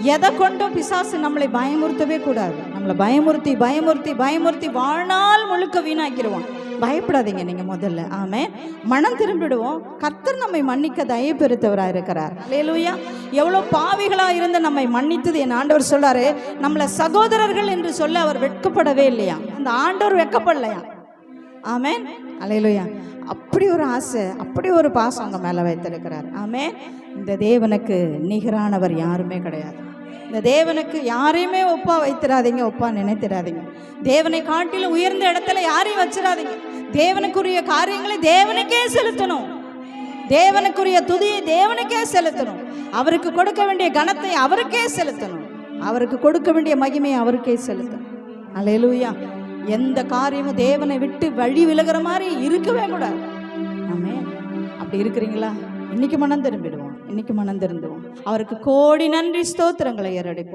எதை கொண்டும் பிசாசு நம்மளை பயமுறுத்தவே கூடாது. நம்மளை பயமுறுத்தி பயமுறுத்தி பயமுறுத்தி வாழ்நாள் முழுக்க வீணாக்கிடுவான். பயப்படாதீங்க நீங்க முதல்ல. ஆமென். மனம் திரும்பிடுவோம். கர்த்தர் நம்மை மன்னிக்க தயவு பெருத்தவராக இருக்கிறார். அல்லேலூயா. எவ்வளோ பாவிகளா இருந்து நம்மை மன்னித்தது என் ஆண்டவர் சொல்றாரு. நம்மளை சகோதரர்கள் என்று சொல்ல அவர் வெட்கப்படவே இல்லையா. அந்த ஆண்டவர் வெட்கப்படலையா. ஆமென். அல்லேலூயா. அப்படி ஒரு ஆசை, அப்படி ஒரு பாசம் அவங்க மேலே வைத்திருக்கிறார். ஆமென். இந்த தேவனுக்கு நிகரானவர் யாருமே கிடையாது. இந்த தேவனுக்கு யாரையுமே ஒப்பா வைத்திராதீங்க, ஒப்பா நினைத்திராதீங்க. தேவனை காட்டிலும் உயர்ந்த இடத்துல யாரையும் வச்சிடாதீங்க. தேவனுக்குரிய காரியங்களை தேவனுக்கே செலுத்தணும். தேவனுக்குரிய துதியை தேவனுக்கே செலுத்தணும். அவருக்கு கொடுக்க வேண்டிய கனத்தை அவருக்கே செலுத்தணும். அவருக்கு கொடுக்க வேண்டிய மகிமையை அவருக்கே செலுத்தணும். அல்லேலூயா. எந்த காரியமும் தேவனை விட்டு வழி விலகிற மாதிரி இருக்கவே கூடாது. ஆமென். அப்படி இருக்கிறீங்களா? இன்னைக்கு மனம் திரும்பிடுவோம். இன்னைக்கு மனம் திருந்துவோம். அவருக்கு கோடி நன்றி ஸ்தோத்திரங்களை ஏறடிப்போம்.